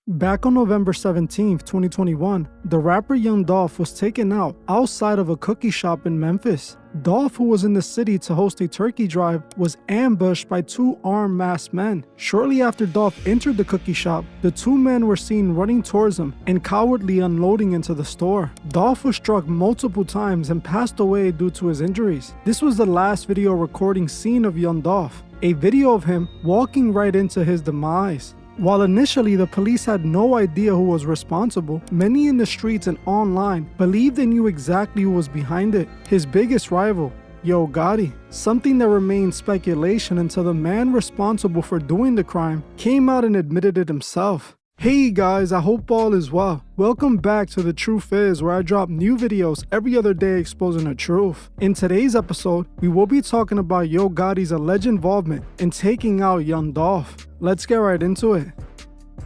Back on November 17th, 2021, the rapper Young Dolph was taken out outside of a cookie shop in Memphis. Dolph, who was in the city to host a turkey drive, was ambushed by two armed masked men. Shortly after Dolph entered the cookie shop, the two men were seen running towards him and cowardly unloading into the store. Dolph was struck multiple times and passed away due to his injuries. This was the last video recording seen of Young Dolph, a video of him walking right into his demise. While initially the police had no idea who was responsible, many in the streets and online believed they knew exactly who was behind it: his biggest rival, Yo Gotti. Something that remained speculation until the man responsible for doing the crime came out and admitted it himself. Hey guys, I hope all is well. Welcome back to The Truth Is, where I drop new videos every other day exposing the truth. In today's episode, we will be talking about Yo Gotti's alleged involvement in taking out Young Dolph. Let's get right into it.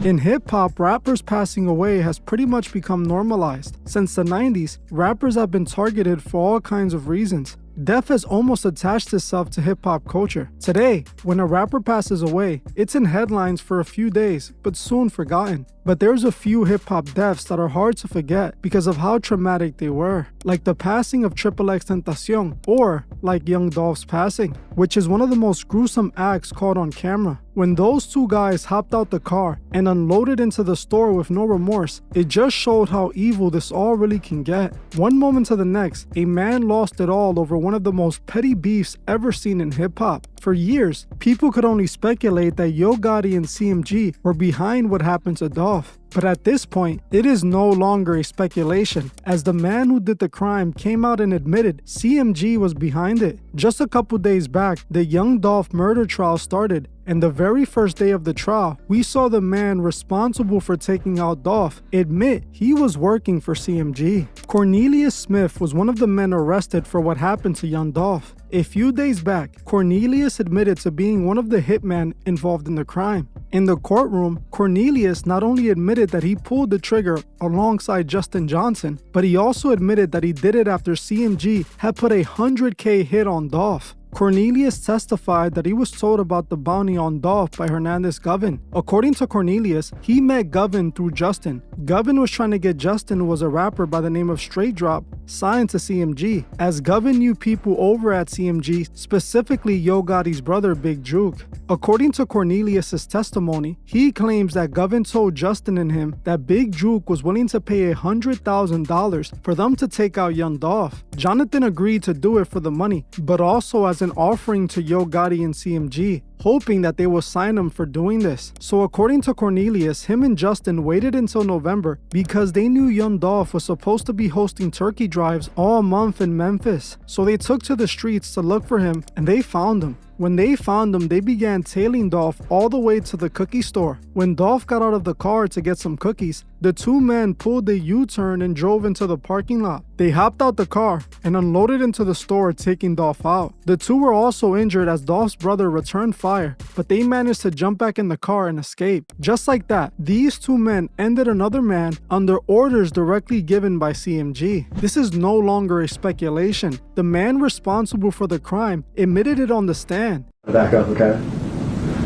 In hip-hop, rappers passing away has pretty much become normalized. Since the 90s, rappers have been targeted for all kinds of reasons. Death has almost attached itself to hip-hop culture. Today, when a rapper passes away, it's in headlines for a few days, but soon forgotten. But there's a few hip-hop deaths that are hard to forget because of how traumatic they were, like the passing of XXXTentacion, or like Young Dolph's passing, which is one of the most gruesome acts caught on camera. When those two guys hopped out the car and unloaded into the store with no remorse, it just showed how evil this all really can get. One moment to the next, a man lost it all over one of the most petty beefs ever seen in hip-hop. For years, people could only speculate that Yo Gotti and CMG were behind what happened to Dolph. But at this point, it is no longer a speculation, as the man who did the crime came out and admitted CMG was behind it. Just a couple days back, the Young Dolph murder trial started, and the very first day of the trial, we saw the man responsible for taking out Dolph admit he was working for CMG. Cornelius Smith was one of the men arrested for what happened to Young Dolph. A few days back, Cornelius admitted to being one of the hitmen involved in the crime. In the courtroom, Cornelius not only admitted that he pulled the trigger alongside Justin Johnson, but he also admitted that he did it after CMG had put a $100K hit on Dolph. Cornelius testified that he was told about the bounty on Dolph by Hernandez Govin. According to Cornelius, he met Govin through Justin. Govin was trying to get Justin, who was a rapper by the name of Straight Drop, signed to CMG, as Govin knew people over at CMG, specifically Yo Gotti's brother Big Juke. According to Cornelius' testimony, he claims that Govin told Justin and him that Big Juke was willing to pay $100,000 for them to take out Young Dolph. Jonathan agreed to do it for the money, but also as an offering to Yo Gotti and CMG, hoping that they will sign him for doing this. So according to Cornelius, him and Justin waited until November because they knew Young Dolph was supposed to be hosting turkey drives all month in Memphis. So they took to the streets to look for him, and they found him. When they found him, they began tailing Dolph all the way to the cookie store. When Dolph got out of the car to get some cookies, the two men pulled a U-turn and drove into the parking lot. They hopped out the car and unloaded into the store, taking Dolph out. The two were also injured as Dolph's brother returned fire, but they managed to jump back in the car and escape. Just like that, these two men ended another man under orders directly given by CMG. This is no longer a speculation. The man responsible for the crime admitted it on the stand. Back up, okay?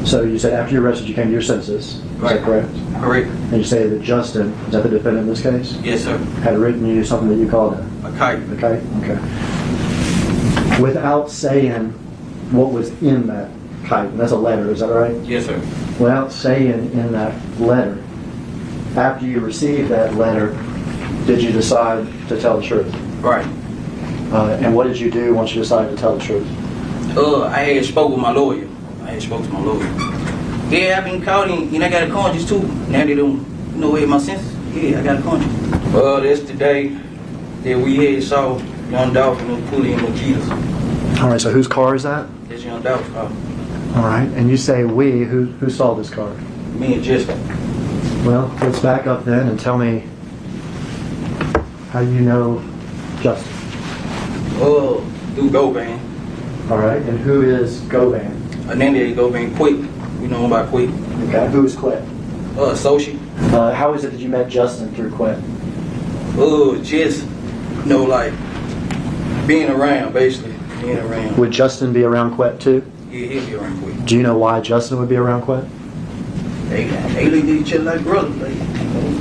So you said after you arrested, you came to your senses. Is that correct? Correct. And you say that Justin, is that the defendant in this case? Yes, sir. Had written you something that you called a kite. a kite? Okay. Without saying what was in that kite, and that's a letter, is that right? Yes, sir. Without saying in that letter, after you received that letter, did you decide to tell the truth? Right. And what did you do once you decided to tell the truth? I had spoke with my lawyer. Yeah, I've been caught and I got a conscience too. Now they don't know my senses. Yeah, I got a conscience. Well, that's the day that we had saw Young Dolph and them pulling in Makitas. All right, so whose car is that? That's Young Dolph's car. All right, and you say we, who saw this car? Me and Justin. Well, let's back up then and tell me how you know Justin. Through Goban. All right, and who is Goban? Hernandez Goban Quick. We know him by Quick. Okay, who is Quit? Associate. How is it that you met Justin through Quit? Just, like, being around, basically. Being around. Would Justin be around Quit too? Yeah, he'll be around Quick. Do you know why Justin would be around Quit? They look at each other like brothers, like,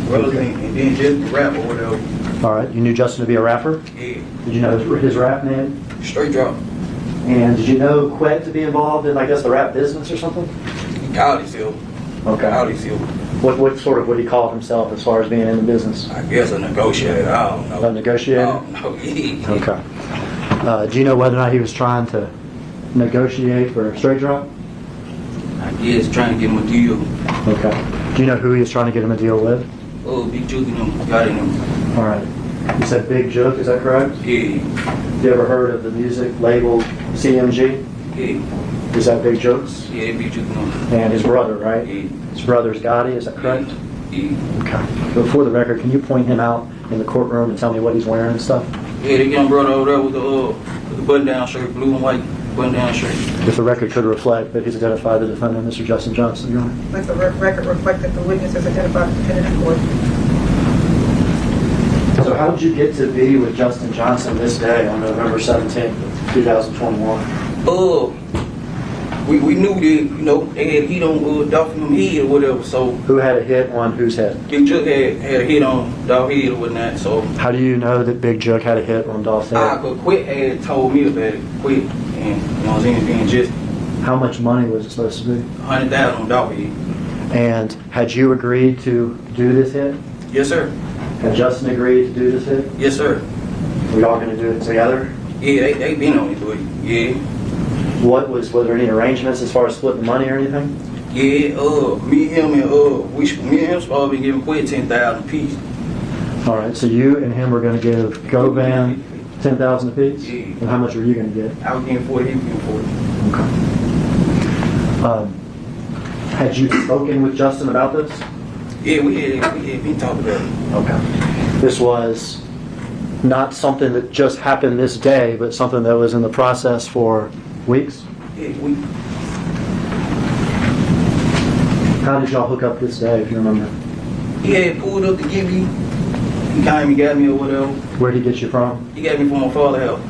brothers, and then just rap or whatever. All right, you knew Justin to be a rapper? Yeah. Did you know his rap name? Straight drop. And did you know Quet to be involved in, I guess, the rap business or something? Gotti still. Okay. Gotti still. What sort of would he call himself as far as being in the business? I guess a negotiator. I don't know. A negotiator? I don't know. Yeah. Okay. Do you know whether or not he was trying to negotiate for Straight Drop? I guess trying to get him a deal. Okay. Do you know who he was trying to get him a deal with? Oh, Big Juke and them. Gotti and them. All right. You said Big Joke, is that correct? Yeah. You ever heard of the music label CMG? Yeah. Is that Big Jokes? Yeah, Big Juke and them. And his brother, right? Yeah. His brother's Gotti, is that correct? Yeah. Okay. Before the record, can you point him out in the courtroom and tell me what he's wearing and stuff? Yeah, the young brother over there with the button-down shirt, blue and white button-down shirt. If the record could reflect that he's identified the defendant, Mr. Justin Johnson, Your Honor. Let the record reflect that the witness has identified the defendant in court. So how did you get to be with Justin Johnson this day on November 17th, 2021? We knew that, you know, they had a hit on Dolph and them head or whatever, so Who had a hit on whose head? Big Juke had a hit on Dolph head or whatnot, so How do you know that Big Jug had a hit on Dolph's head? Quit had told me about it, Quit, and you know what I'm saying, being just How much money was it supposed to be? 100,000 on Dolph head. And had you agreed to do this hit? Yes, sir. Had Justin agreed to do this hit? Yes, sir. Were y'all going to do it together? Yeah, they been on it, but yeah. Was there any arrangements as far as splitting the money or anything? Yeah, me, him, and me and him supposed to be giving Quit 10,000 apiece. All right, so you and him were going to give Govan 10,000 apiece? Yeah. And how much were you going to get? I was getting 40, he was getting 40. Okay. Had you spoken with Justin about this? Yeah, we had been talking about it. Okay. This was not something that just happened this day, but something that was in the process for weeks? Yeah, How did y'all hook up this day, if you remember? he had pulled up to give me. He came and got me or whatever. Where'd he get you from? He got me from my father's house.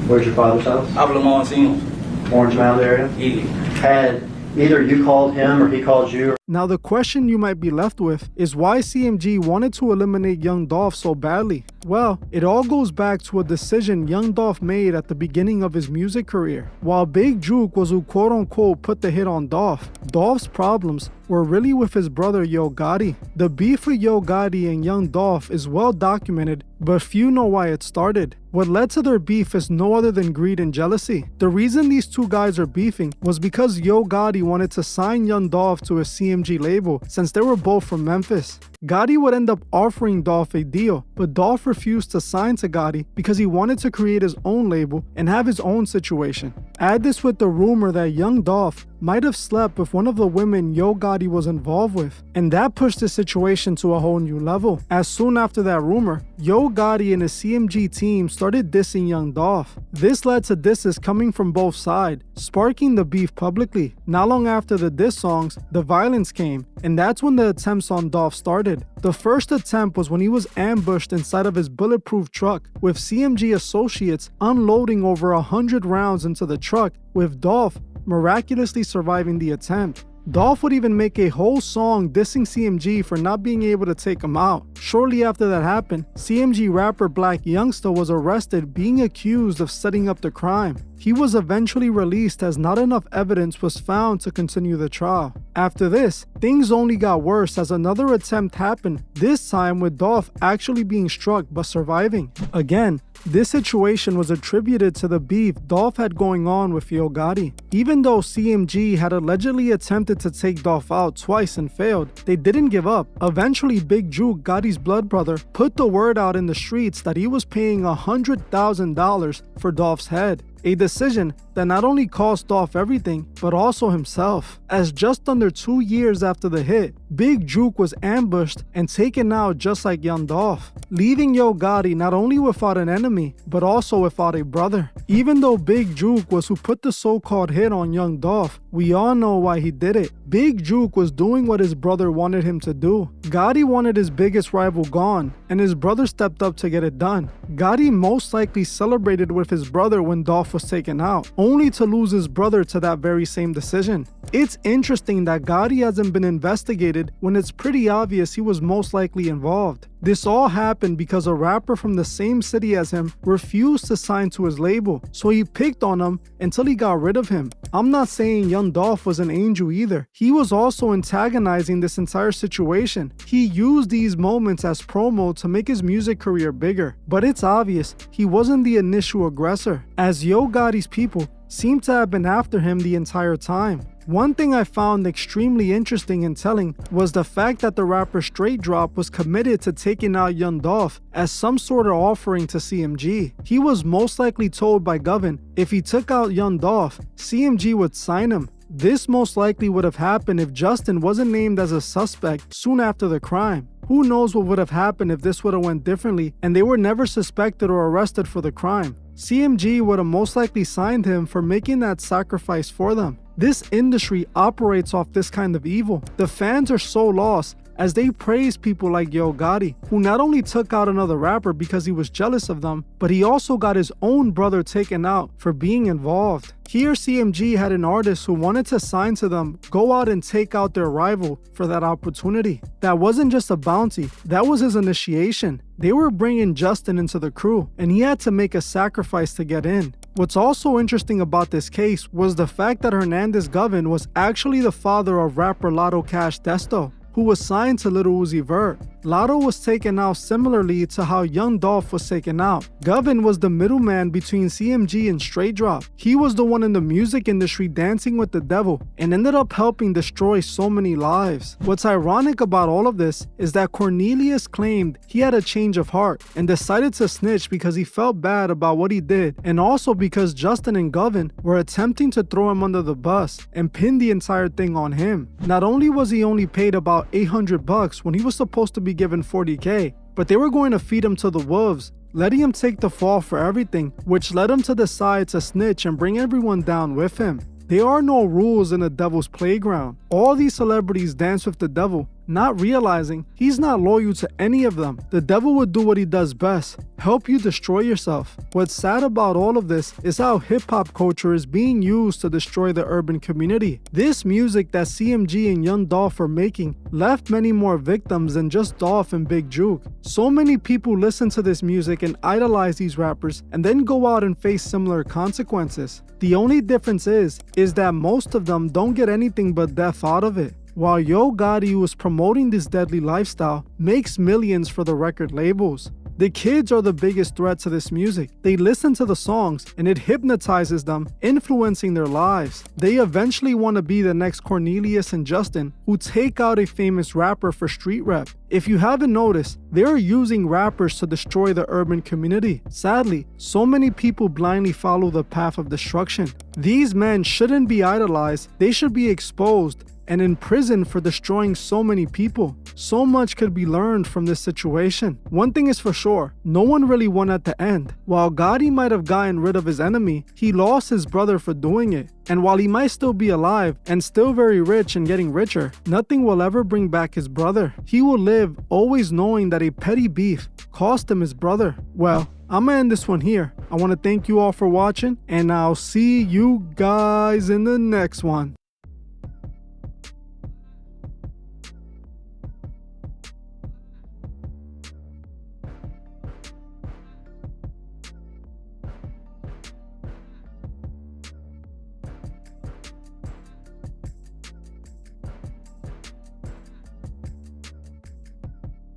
Where's your father's house? I was Lamar Sims. Orange Mound area? Yeah. Had either you called him or he called you? Now the question you might be left with is why CMG wanted to eliminate Young Dolph so badly. Well, it all goes back to a decision Young Dolph made at the beginning of his music career. While Big Juke was who quote-unquote put the hit on Dolph, Dolph's problems were really with his brother Yo Gotti. The beef with Yo Gotti and Young Dolph is well documented, but few know why it started. What led to their beef is no other than greed and jealousy. The reason these two guys are beefing was because Yo Gotti wanted to sign Young Dolph to his CMG label since they were both from Memphis. Gotti would end up offering Dolph a deal, but Dolph refused to sign to Gotti because he wanted to create his own label and have his own situation. Add this with the rumor that Young Dolph might have slept with one of the women Yo Gotti was involved with, and that pushed the situation to a whole new level. As soon after that rumor, Yo Gotti and his CMG team started dissing Young Dolph. This led to disses coming from both sides, sparking the beef publicly. Not long after the diss songs, the violence came, and that's when the attempts on Dolph started. The first attempt was when he was ambushed inside of his bulletproof truck, with CMG associates unloading over 100 rounds into the truck, with Dolph miraculously surviving the attempt. Dolph would even make a whole song dissing CMG for not being able to take him out. Shortly after that happened, CMG rapper Black Youngsta was arrested being accused of setting up the crime. He was eventually released as not enough evidence was found to continue the trial. After this, things only got worse as another attempt happened, this time with Dolph actually being struck but surviving. Again, this situation was attributed to the beef Dolph had going on with Yo Gotti. Even though CMG had allegedly attempted to take Dolph out twice and failed, they didn't give up. Eventually, Big Juke, Gotti's blood brother, put the word out in the streets that he was paying $100,000 for Dolph's head. A decision that not only cost Dolph everything, but also himself. As just under 2 years after the hit, Big Juke was ambushed and taken out just like Young Dolph, leaving Yo Gotti not only without an enemy, but also without a brother. Even though Big Juke was who put the so-called hit on Young Dolph, we all know why he did it. Big Juke was doing what his brother wanted him to do. Gotti wanted his biggest rival gone, and his brother stepped up to get it done. Gotti most likely celebrated with his brother when Dolph was taken out, only to lose his brother to that very same decision. It's interesting that Gotti hasn't been investigated when it's pretty obvious he was most likely involved. This all happened because a rapper from the same city as him refused to sign to his label, so he picked on him until he got rid of him. I'm not saying Young Dolph was an angel either. He was also antagonizing this entire situation. He used these moments as promo to make his music career bigger, but it's obvious he wasn't the initial aggressor, as Yo Gotti's people seem to have been after him the entire time. One thing I found extremely interesting and telling was the fact that the rapper Straight Drop was committed to taking out Young Dolph as some sort of offering to CMG. He was most likely told by Govin if he took out Young Dolph, CMG would sign him. This most likely would have happened if Justin wasn't named as a suspect soon after the crime. Who knows what would have happened if this would have went differently and they were never suspected or arrested for the crime. CMG would have most likely signed him for making that sacrifice for them. This industry operates off this kind of evil. The fans are so lost as they praise people like Yo Gotti, who not only took out another rapper because he was jealous of them, but he also got his own brother taken out for being involved. Here CMG had an artist who wanted to sign to them go out and take out their rival for that opportunity. That wasn't just a bounty, that was his initiation. They were bringing Justin into the crew, and he had to make a sacrifice to get in. What's also interesting about this case was the fact that Hernandez Govin was actually the father of rapper Lotto Cash Desto, who was signed to Lil Uzi Vert. Lotto was taken out similarly to how Young Dolph was taken out. Govin was the middleman between CMG and Straight Drop. He was the one in the music industry dancing with the devil and ended up helping destroy so many lives. What's ironic about all of this is that Cornelius claimed he had a change of heart and decided to snitch because he felt bad about what he did, and also because Justin and Govin were attempting to throw him under the bus and pin the entire thing on him. Not only was he only paid about $800 when he was supposed to be given $40K, but they were going to feed him to the wolves, letting him take the fall for everything, which led him to decide to snitch and bring everyone down with him. There are no rules in the devil's playground. All these celebrities dance with the devil, not realizing he's not loyal to any of them. The devil would do what he does best, help you destroy yourself. What's sad about all of this is how hip-hop culture is being used to destroy the urban community. This music that CMG and Young Dolph are making left many more victims than just Dolph and Big Juke. So many people listen to this music and idolize these rappers and then go out and face similar consequences. The only difference is that most of them don't get anything but death out of it, while Yo Gotti, who is promoting this deadly lifestyle, makes millions for the record labels. The kids are the biggest threat to this music. They listen to the songs and it hypnotizes them, influencing their lives. They eventually want to be the next Cornelius and Justin, who take out a famous rapper for street rep. If you haven't noticed, they are using rappers to destroy the urban community. Sadly, so many people blindly follow the path of destruction. These men shouldn't be idolized, they should be exposed and in prison for destroying so many people. So much could be learned from this situation. One thing is for sure, no one really won at the end. While Gotti might have gotten rid of his enemy, he lost his brother for doing it. And while he might still be alive and still very rich and getting richer, nothing will ever bring back his brother. He will live always knowing that a petty beef cost him his brother. Well, I'm gonna end this one here. I want to thank you all for watching, and I'll see you guys in the next one.